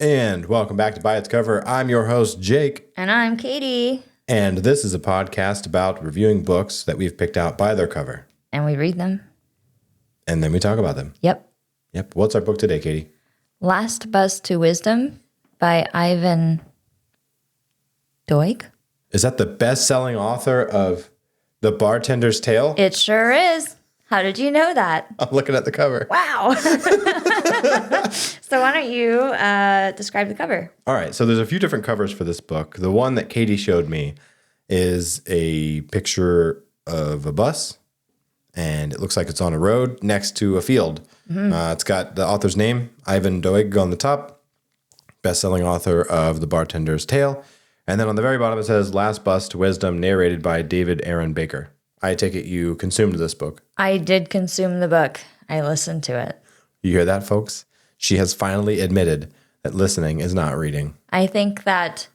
And welcome back to By Its Cover. I'm your host, Jake. And I'm Katie. And this is a podcast about reviewing books that we've picked out by their cover. And we read them. And then we talk about them. Yep. What's our book today, Katie? Last Bus to Wisdom by Ivan Doig. Is that the best-selling author of The Bartender's Tale? It sure is. How did you know that? I'm looking at the cover. Wow. So why don't you describe the cover? All right. So there's a few different covers for this book. The one that Katie showed me is a picture of a bus, and it looks like it's on a road next to a field. Mm-hmm. It's got the author's name, Ivan Doig, on the top, best-selling author of The Bartender's Tale. And then on the very bottom it says, Last Bus to Wisdom, narrated by David Aaron Baker. I take it you consumed this book. I did consume the book. I listened to it. You hear that, folks? She has finally admitted that listening is not reading. I think that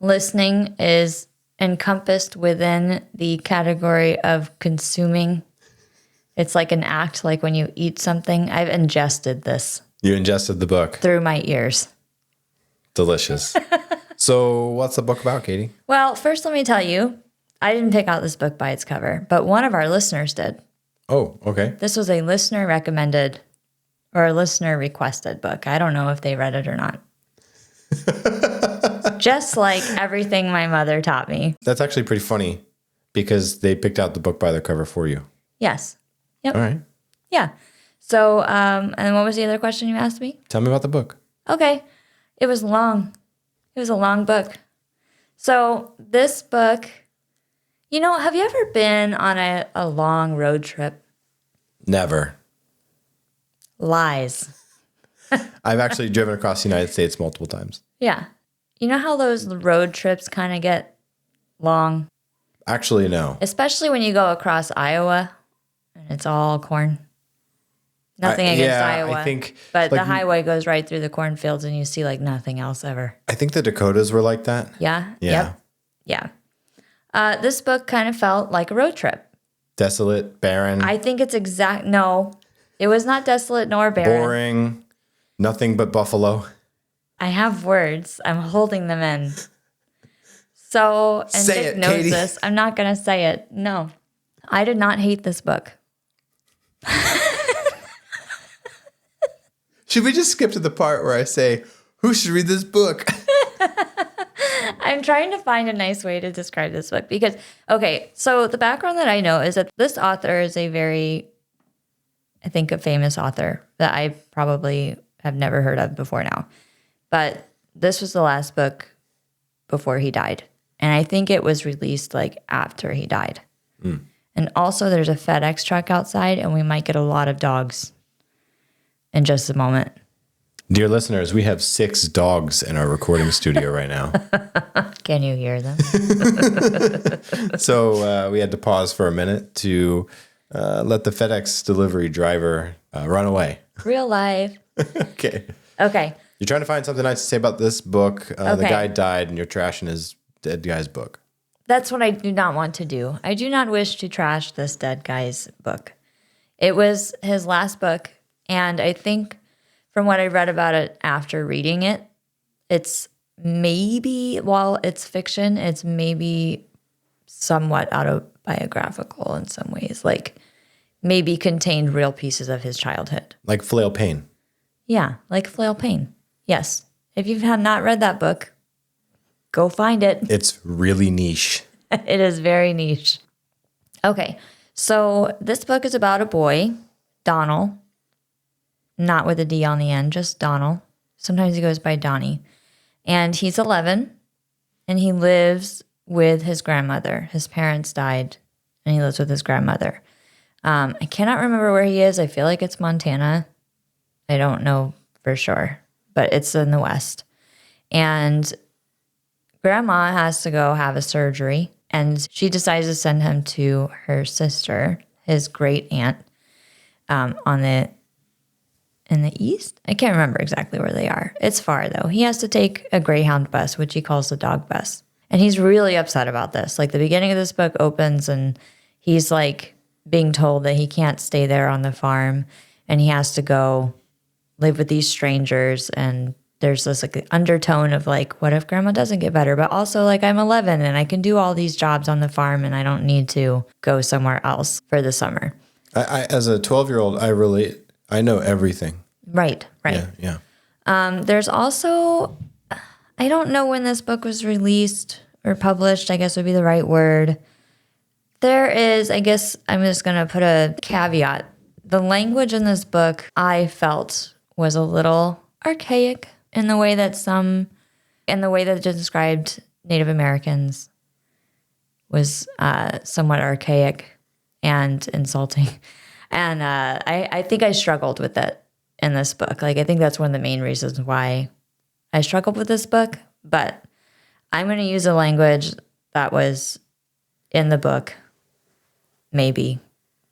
listening is encompassed within the category of consuming. It's like an act, like when you eat something. I've ingested this. You ingested the book. Through my ears. Delicious. So what's the book about, Katie? Well, first let me tell you, I didn't pick out this book by its cover, but one of our listeners did. Oh, okay. This was a listener recommended or a listener requested book. I don't know if they read it or not. Just like everything my mother taught me. That's actually pretty funny because they picked out the book by their cover for you. Yes. Yep. All right. Yeah. So, and what was the other question you asked me? Tell me about the book. Okay. It was long. It was a long book. So this book, have you ever been on a long road trip? Never. Lies. I've actually driven across the United States multiple times. Yeah. You know how those road trips kind of get long? Actually, no. Especially when you go across Iowa and it's all corn. Nothing against Iowa. I think, but the highway goes right through the cornfields and you see like nothing else ever. I think the Dakotas were like that. Yeah? Yeah. Yep. Yeah. This book kind of felt like a road trip. Desolate, barren. I think it's no. It was not desolate nor barren. Boring. Nothing but buffalo. I have words. I'm holding them in. So, and say Dick it, knows Katie. this. I'm not going to say it. No. I did not hate this book. Should we just skip to the part where I say, who should read this book? I'm trying to find a nice way to describe this book because, okay, so the background that I know is that this author is a very, I think, a famous author that I probably have never heard of before now. But this was the last book before he died. And I think it was released like after he died. Mm. And also there's a FedEx truck outside and we might get a lot of dogs in just a moment. Dear listeners, we have 6 dogs in our recording studio right now. Can you hear them? So we had to pause for a minute to let the FedEx delivery driver run away. Real life. Okay. You're trying to find something nice to say about this book. The guy died and you're trashing his dead guy's book. That's what I do not want to do. I do not wish to trash this dead guy's book. It was his last book. And I think from what I read about it after reading it, it's maybe, while it's fiction, it's maybe somewhat autobiographical in some ways. Like maybe contained real pieces of his childhood. Like Flail Pain. Yeah, like Flail Pain. Yes. If you've not read that book, go find it. It's really niche. It is very niche. Okay, so this book is about a boy, Donald. Not with a D on the end, just Donald. Sometimes he goes by Donnie. And he's 11, and he lives with his grandmother. His parents died, and he lives with his grandmother. I cannot remember where he is. I feel like it's Montana. I don't know for sure, but it's in the West. And Grandma has to go have a surgery, and she decides to send him to her sister, his great aunt, in the east? I can't remember exactly where they are. It's far, though. He has to take a Greyhound bus, which he calls the dog bus. And he's really upset about this. Like, the beginning of this book opens, and he's, like, being told that he can't stay there on the farm, and he has to go live with these strangers and there's this like undertone of like, what if grandma doesn't get better? But also like I'm 11 and I can do all these jobs on the farm and I don't need to go somewhere else for the summer. I as a 12-year-old, I know everything. Right. Yeah. There's also, I don't know when this book was released or published, I guess would be the right word. There is, I guess I'm just going to put a caveat. The language in this book I felt was a little archaic in the way that it described Native Americans was somewhat archaic and insulting. And I think I struggled with it in this book. Like, I think that's one of the main reasons why I struggled with this book. But I'm going to use a language that was in the book. Maybe.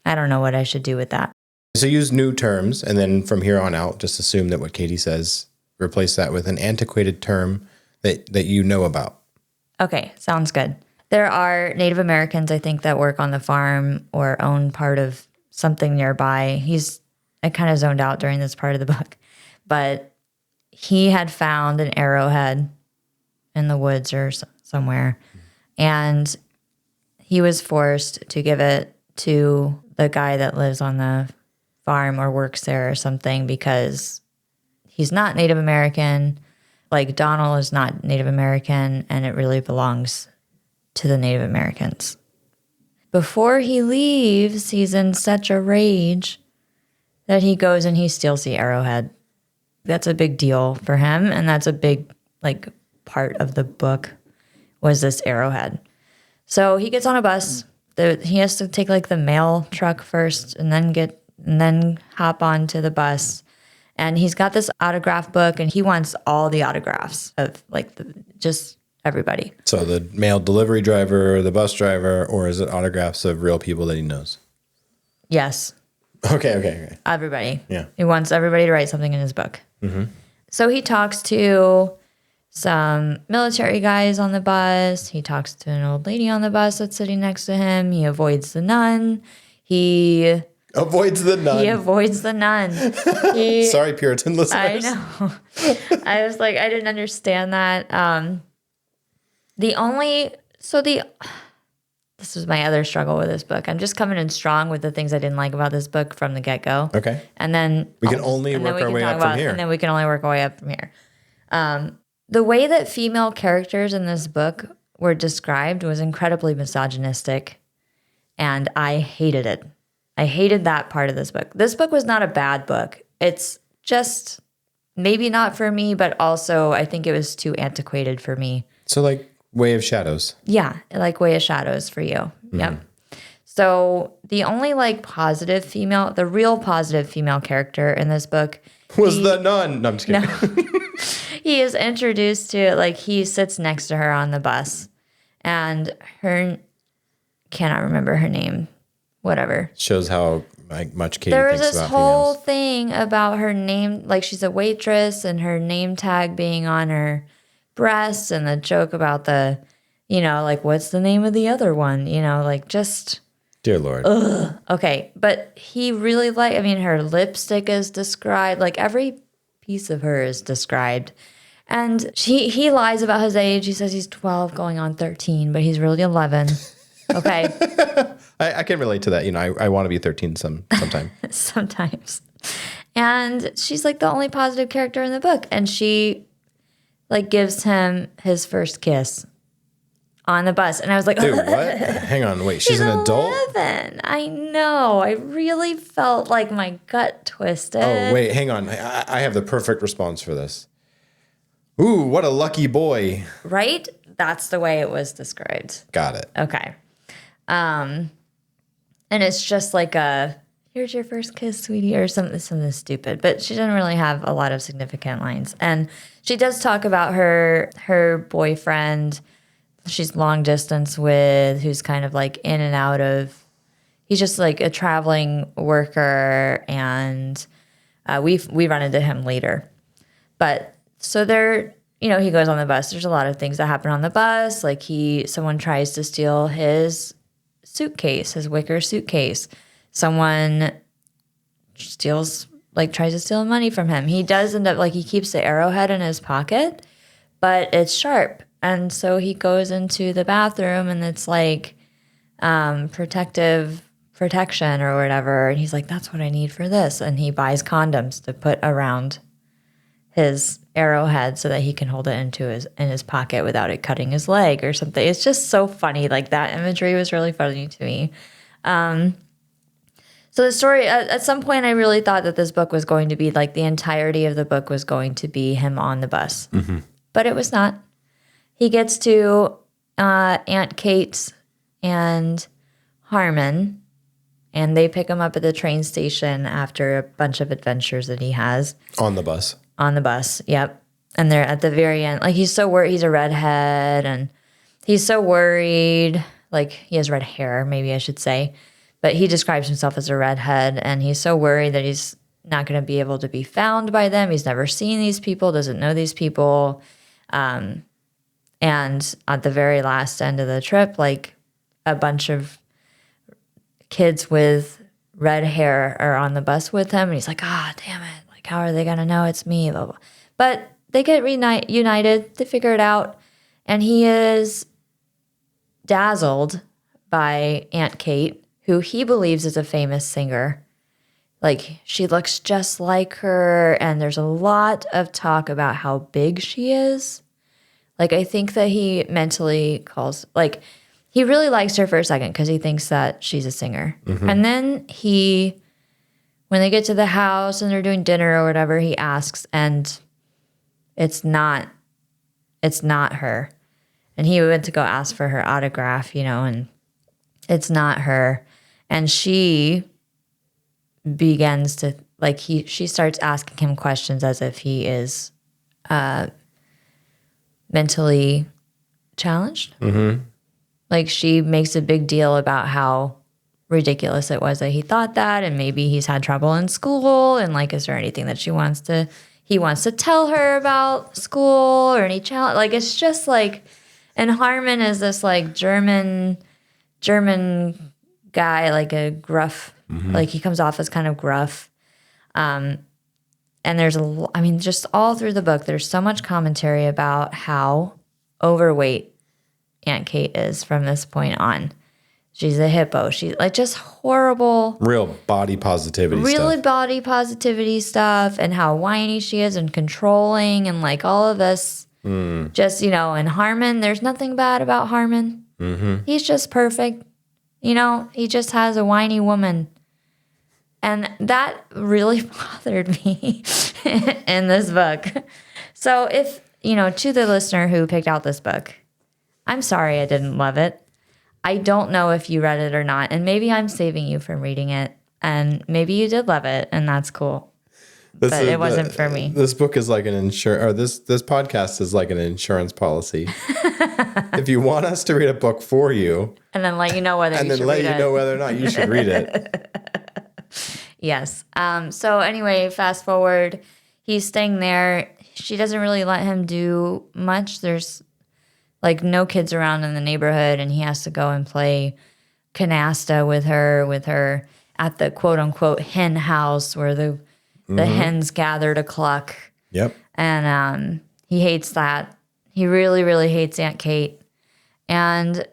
I don't know what I should do with that. So use new terms, and then from here on out, just assume that what Katie says, replace that with an antiquated term that you know about. Okay, sounds good. There are Native Americans, I think, that work on the farm or own part of something nearby. I kind of zoned out during this part of the book, but he had found an arrowhead in the woods or somewhere, and he was forced to give it to the guy that lives on the farm or works there or something because he's not Native American. Like, Donald is not Native American, and it really belongs to the Native Americans. Before he leaves, he's in such a rage that he goes and he steals the arrowhead. That's a big deal for him, and that's a big, like, part of the book was this arrowhead. So he gets on a bus. He has to take, like, the mail truck first and then hop onto the bus. And he's got this autograph book, and he wants all the autographs of, like, just everybody. So the mail delivery driver, the bus driver, or is it autographs of real people that he knows? Yes. Okay. Everybody. Yeah. He wants everybody to write something in his book. Mm-hmm. So he talks to some military guys on the bus. He talks to an old lady on the bus that's sitting next to him. He avoids the nun. He avoids the nun. Sorry, Puritan listeners. I know. I was like, I didn't understand that. This was my other struggle with this book. I'm just coming in strong with the things I didn't like about this book from the get-go. Okay. And then we can only work our way up from here. And then we can only work our way up from here. The way that female characters in this book were described was incredibly misogynistic, and I hated it. I hated that part of this book. This book was not a bad book. It's just maybe not for me, but also I think it was too antiquated for me. So like Way of Shadows. Yeah, like Way of Shadows for you. Mm-hmm. Yep. So the only the real positive female character in this book was the nun. No, I'm just kidding. No. He is introduced to, like, he sits next to her on the bus, and cannot remember her name. Whatever. Shows how much Katie there thinks was this about whole females. thing about her name, like she's a waitress and her name tag being on her breast, and the joke about the, like, what's the name of the other one? Like, just... Dear Lord. Ugh. Okay, but he really her lipstick is described, like every piece of her is described. And he lies about his age. He says he's 12 going on 13, but he's really 11. Okay. I can relate to that. I want to be 13 sometime. Sometimes. And she's like the only positive character in the book. And she like gives him his first kiss on the bus. And I was like, dude, what? Hang on, wait, she's an adult? 11. I know. I really felt like my gut twisted. Oh, wait, hang on. I have the perfect response for this. Ooh, what a lucky boy. Right? That's the way it was described. Got it. Okay. And it's just like here's your first kiss, sweetie, or something stupid. But she doesn't really have a lot of significant lines. And she does talk about her boyfriend she's long distance with, who's kind of like in and out of, he's just like a traveling worker, and we run into him later. But so he goes on the bus. There's a lot of things that happen on the bus. Like someone tries to steal his suitcase, his wicker suitcase. Someone steals like tries to steal money from him. He does end up like he keeps the arrowhead in his pocket, but it's sharp. And so he goes into the bathroom and it's like protection or whatever. And he's like, that's what I need for this. And he buys condoms to put around his arrowhead so that he can hold it in his pocket without it cutting his leg or something. It's just so funny. Like that imagery was really funny to me. So the story, at some point I really thought that this book was going to be like the entirety of the book was going to be him on the bus. Mm-hmm. But it was not. He gets to Aunt Kate's and Harmon, and they pick him up at the train station after a bunch of adventures that he has. On the bus. On the bus, yep. And they're at the very end. Like, he's so worried. He's a redhead, and he's so worried. Like, he has red hair, maybe I should say. But he describes himself as a redhead, and he's so worried that he's not going to be able to be found by them. He's never seen these people, doesn't know these people. And at the very last end of the trip, like, a bunch of kids with red hair are on the bus with him, and he's like, damn it. Like, how are they going to know it's me? Blah, blah. But they get united. They figure it out. And he is dazzled by Aunt Kate, who he believes is a famous singer. Like, she looks just like her, and there's a lot of talk about how big she is. Like, I think that he mentally like, he really likes her for a second because he thinks that she's a singer. Mm-hmm. And then when they get to the house and they're doing dinner or whatever, he asks, and it's not her. And he went to go ask for her autograph, and it's not her. And she begins to, like, she starts asking him questions as if he is mentally challenged. Mm-hmm. Like, she makes a big deal about how ridiculous it was that he thought that, and maybe he's had trouble in school, and, like, is there anything that he wants to tell her about school or any challenge? Like, it's just like, and Harmon is this, like, German guy, like a gruff, like, he comes off as kind of gruff. And there's just all through the book, there's so much commentary about how overweight Aunt Kate is from this point on. She's a hippo. She's like just horrible. Real body positivity really body positivity stuff, and how whiny she is and controlling and like all of this. Just, and Harmon, there's nothing bad about Harmon. Mm-hmm. He's just perfect. He just has a whiny woman. And that really bothered me in this book. So if, to the listener who picked out this book, I'm sorry I didn't love it. I don't know if you read it or not, and maybe I'm saving you from reading it, and maybe you did love it, and that's cool. But it wasn't for me. This book is like an this podcast is like an insurance policy. If you want us to read a book for you, and then let you know whether know whether or not you should read it. Yes. So anyway, fast forward, he's staying there. She doesn't really let him do much. There's like no kids around in the neighborhood, and he has to go and play canasta with her at the quote unquote hen house where the hens gather to cluck. Yep. And he hates that. He really, really hates Aunt Kate. And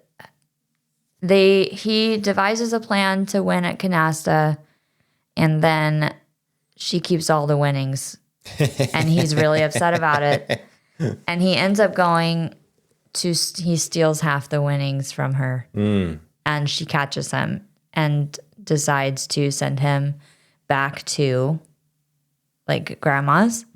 he devises a plan to win at canasta, and then she keeps all the winnings. And he's really upset about it. And he ends up he steals half the winnings from her. And she catches him and decides to send him back to like grandma's,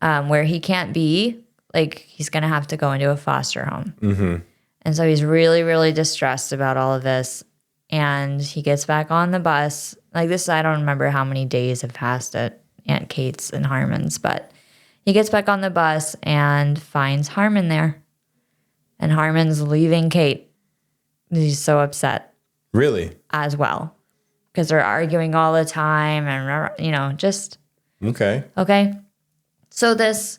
where he can't be. Like, he's going to have to go into a foster home. Mm-hmm. And so he's really, really distressed about all of this. And he gets back on the bus. Like, this, I don't remember how many days have passed at Aunt Kate's and Harmon's, but he gets back on the bus and finds Harmon there. And Harmon's leaving Kate. He's so upset. Really? As well. Because they're arguing all the time and, just... Okay. Okay. So this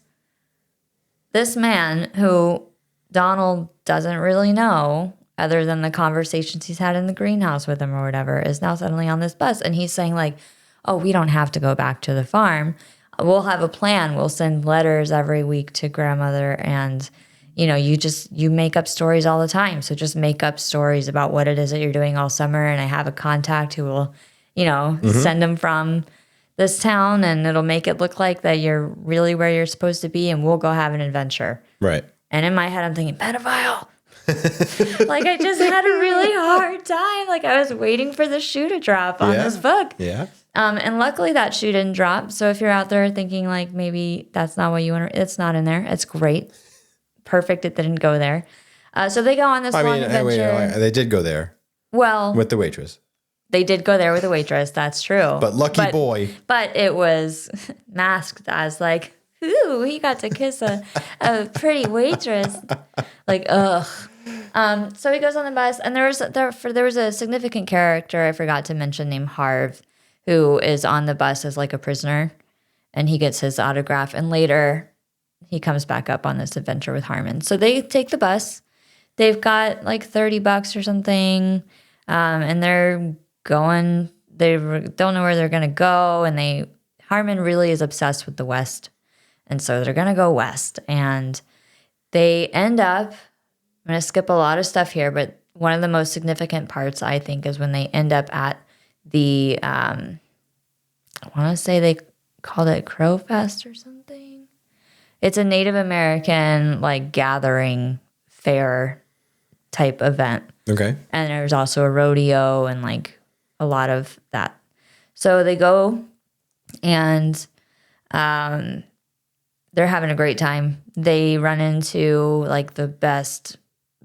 man who Donald doesn't really know, other than the conversations he's had in the greenhouse with him or whatever, is now suddenly on this bus. And he's saying like, oh, we don't have to go back to the farm. We'll have a plan. We'll send letters every week to grandmother, and you make up stories all the time. So just make up stories about what it is that you're doing all summer. And I have a contact who will, send them from this town, and it'll make it look like that you're really where you're supposed to be, and we'll go have an adventure. Right. And in my head, I'm thinking, pedophile. Like, I just had a really hard time. Like, I was waiting for the shoe to drop on this book. Yeah. And luckily that shoe didn't drop. So if you're out there thinking like maybe that's not what you want, it's not in there. It's great. Perfect. It didn't go there. So they go on this long adventure. They did go there. Well, with the waitress. They did go there with a waitress. That's true. But lucky boy. But it was masked as like, ooh, he got to kiss a pretty waitress. Like, ugh. So he goes on the bus, and there was a significant character I forgot to mention named Harv, who is on the bus as like a prisoner, and he gets his autograph, and later he comes back up on this adventure with Harmon. So they take the bus. They've got like $30 or something, and they're going. They don't know where they're going to go, and Harmon really is obsessed with the West, and so they're going to go west, and they end up. I'm going to skip a lot of stuff here, but one of the most significant parts, I think, is when they end up at the, I want to say they called it Crow Fest or something. It's a Native American, like, gathering fair type event. Okay. And there's also a rodeo and, like, a lot of that. So they go and they're having a great time. They run into, like, the best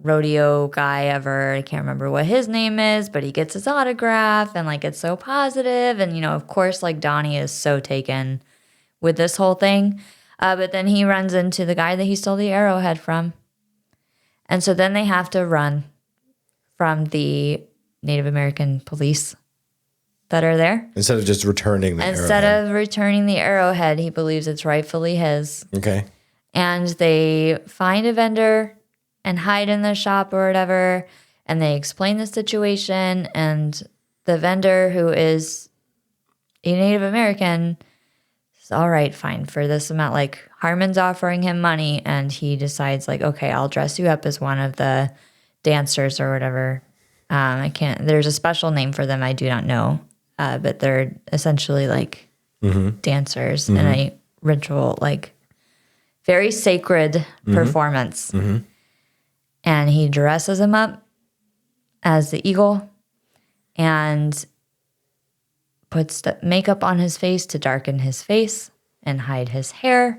rodeo guy ever. I can't remember what his name is, but he gets his autograph, and like it's so positive. And of course, like Donnie is so taken with this whole thing. But then he runs into the guy that he stole the arrowhead from. And so then they have to run from the Native American police that are there. Instead of just returning the arrowhead, he believes it's rightfully his. Okay. And they find a vendor and hide in the shop or whatever, and they explain the situation, and the vendor, who is a Native American, says, all right, fine, for this amount. Like, Harmon's offering him money, and he decides, like, okay, I'll dress you up as one of the dancers or whatever. There's a special name for them I do not know, but they're essentially, like, dancers in a ritual, like, very sacred performance. Mm-hmm. And he dresses him up as the eagle and puts the makeup on his face to darken his face and hide his hair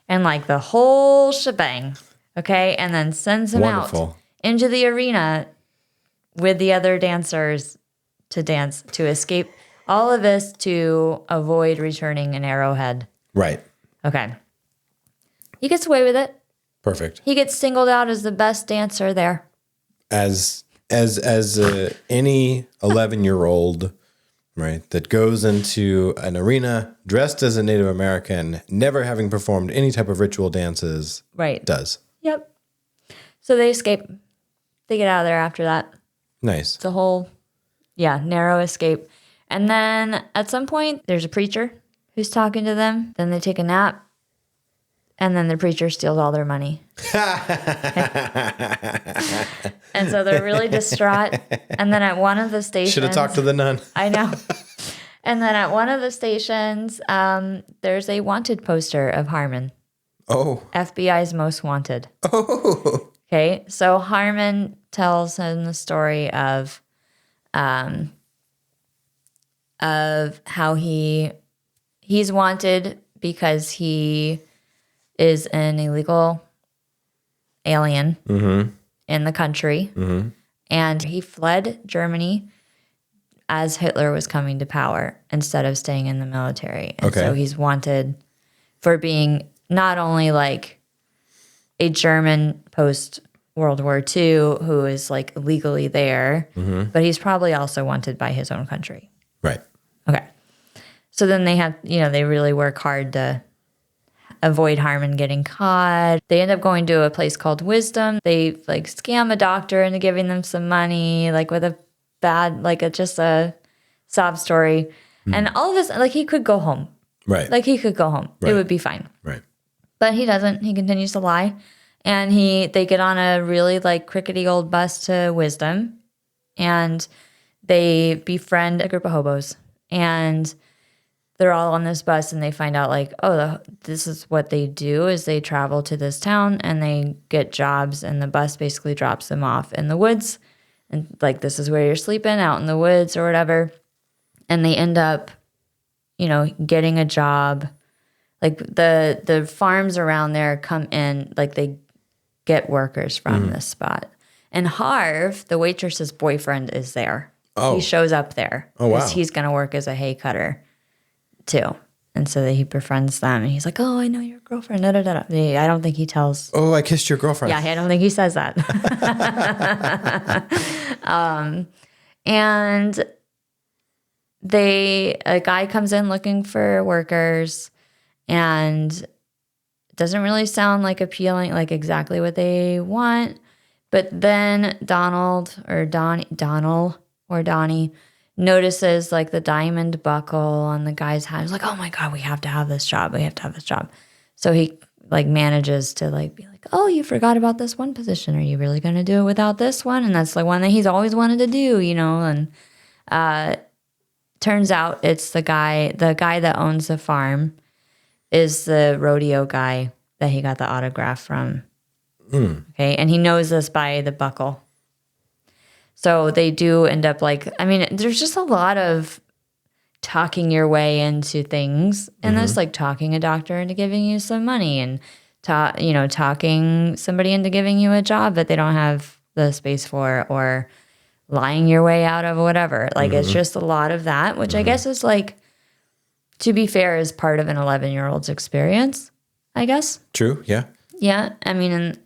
and like the whole shebang, okay? And then sends him out into the arena with the other dancers to dance, to escape all of this, to avoid returning an arrowhead. Right. Okay. He gets away with it. Perfect. He gets singled out as the best dancer there. As any 11-year-old, right, that goes into an arena dressed as a Native American, never having performed any type of ritual dances, right, does. Yep. So they escape. They get out of there after that. Nice. It's a whole, narrow escape. And then at some point, there's a preacher who's talking to them. Then they take a nap. And then the preacher steals all their money. And so they're really distraught. And then at one of the stations... Should have talked to the nun. I know. And then at one of the stations, there's a wanted poster of Harmon. Oh. FBI's most wanted. Oh. Okay, so Harmon tells him the story of how he's wanted because he is an illegal alien in the country. Mm-hmm. And he fled Germany as Hitler was coming to power instead of staying in the military. And so he's wanted for being not only like a German post World War II who is like legally there, but he's probably also wanted by his own country. Right. Okay. So then they have, they really work hard to avoid Harmon getting caught. They end up going to a place called Wisdom. They like scam a doctor into giving them some money, like with a bad, just a sob story. And all of this, like he could go home. Right. Like he could go home. Right. It would be fine. Right. But he doesn't. He continues to lie. And they get on a really like crickety old bus to Wisdom, and they befriend a group of hobos. And they're all on this bus, and they find out like, oh, this is what they do is they travel to this town and they get jobs, and the bus basically drops them off in the woods. And like, this is where you're sleeping, out in the woods or whatever. And they end up, getting a job. Like the farms around there come in, like they get workers from this spot. And Harv, the waitress's boyfriend, is there. Oh. He shows up there. Oh, wow. He's going to work as a hay cutter too. And so he befriends them. And he's like, oh, I know your girlfriend. Da, da, da, da. I don't think he tells. Oh, I kissed your girlfriend. Yeah, I don't think he says that. And a guy comes in looking for workers, and it doesn't really sound like appealing, like exactly what they want. But then Donald or Donnie notices like the diamond buckle on the guy's hat. He's like, oh my God, we have to have this job. We have to have this job. So he like manages to like be like, oh, you forgot about this one position. Are you really going to do it without this one? And that's the one that he's always wanted to do, and turns out it's the guy that owns the farm is the rodeo guy that he got the autograph from. Okay. And he knows this by the buckle. So they do end up there's just a lot of talking your way into things, and that's like talking a doctor into giving you some money, and talking somebody into giving you a job that they don't have the space for, or lying your way out of whatever. Like it's just a lot of that, which I guess is like, to be fair, is part of an 11-year-old's experience, I guess. True. Yeah. Yeah. I mean,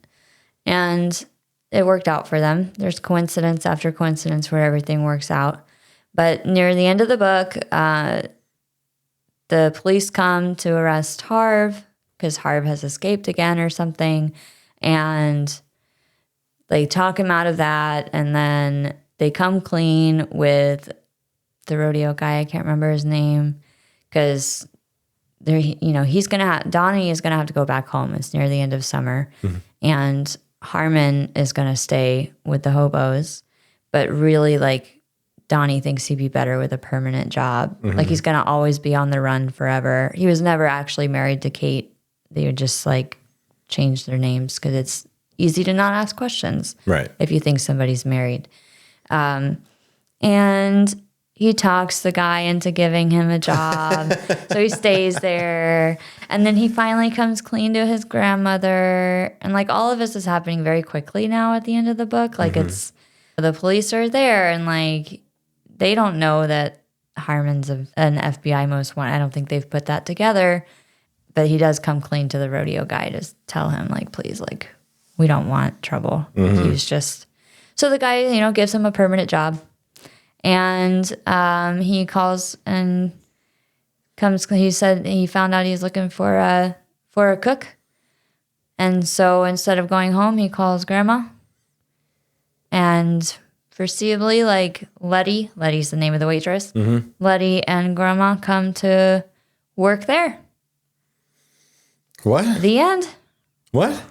and it worked out for them. There's coincidence after coincidence where everything works out. But near the end of the book, the police come to arrest Harv because Harv has escaped again or something. And they talk him out of that. And then they come clean with the rodeo guy. I can't remember his name, because Donnie is going to have to go back home. It's near the end of summer. And Harmon is going to stay with the hobos, but really like Donnie thinks he'd be better with a permanent job. Like he's going to always be on the run forever. He was never actually married to Kate. They would just like change their names because it's easy to not ask questions. Right. If you think somebody's married. And he talks the guy into giving him a job. So he stays there. And then he finally comes clean to his grandmother. And like all of this is happening very quickly now at the end of the book. Like it's, the police are there, and like they don't know that Harmon's an FBI most wanted. I don't think they've put that together. But he does come clean to the rodeo guy to tell him like, please, like, we don't want trouble. He's just, so the guy, gives him a permanent job. And he calls and comes. He said he found out he's looking for a cook, and so instead of going home, he calls Grandma. And foreseeably, like Letty's the name of the waitress. Letty and Grandma come to work there. What? The end. What?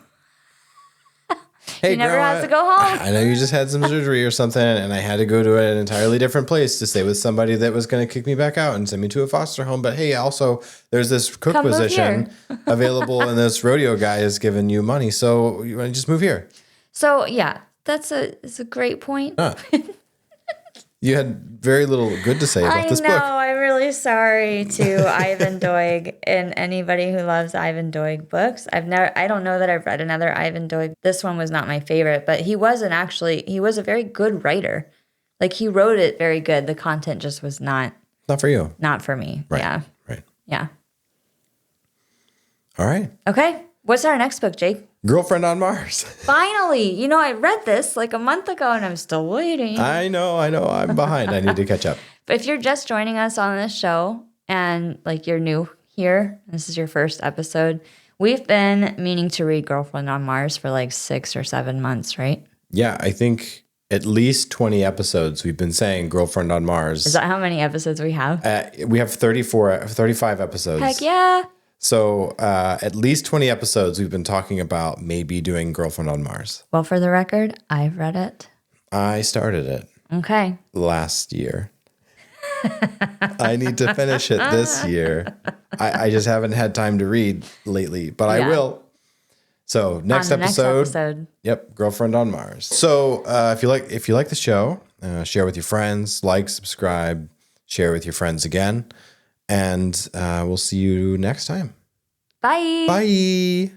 Hey, he never Grandma, has to go home. I know you just had some surgery or something, and I had to go to an entirely different place to stay with somebody that was going to kick me back out and send me to a foster home. But hey, also, there's this cook Come move position available, and this rodeo guy is giving you money. So you want to just move here? So yeah, it's a great point. You had very little good to say about this book. I'm really sorry to Ivan Doig and anybody who loves Ivan Doig books. I don't know that I've read another Ivan Doig. This one was not my favorite, but he was a very good writer. Like he wrote it very good. The content just was not for you. Not for me. Right. Yeah. Right. Yeah. All right. Okay. What's our next book, Jake? Girlfriend on Mars. Finally. I read this like a month ago and I'm still waiting. I know. I'm behind. I need to catch up. But if you're just joining us on this show and like you're new here, this is your first episode, we've been meaning to read Girlfriend on Mars for like 6 or 7 months, right? Yeah, I think at least 20 episodes, we've been saying Girlfriend on Mars. Is that how many episodes we have? We have 35 episodes. Heck yeah. So at least 20 episodes, we've been talking about maybe doing Girlfriend on Mars. Well, for the record, I've read it. I started it Okay. last year. I need to finish it this year. I just haven't had time to read lately, but I will. So next episode. Yep, Girlfriend on Mars. So if you like the show, share with your friends, like, subscribe, share with your friends again, and we'll see you next time. Bye. Bye.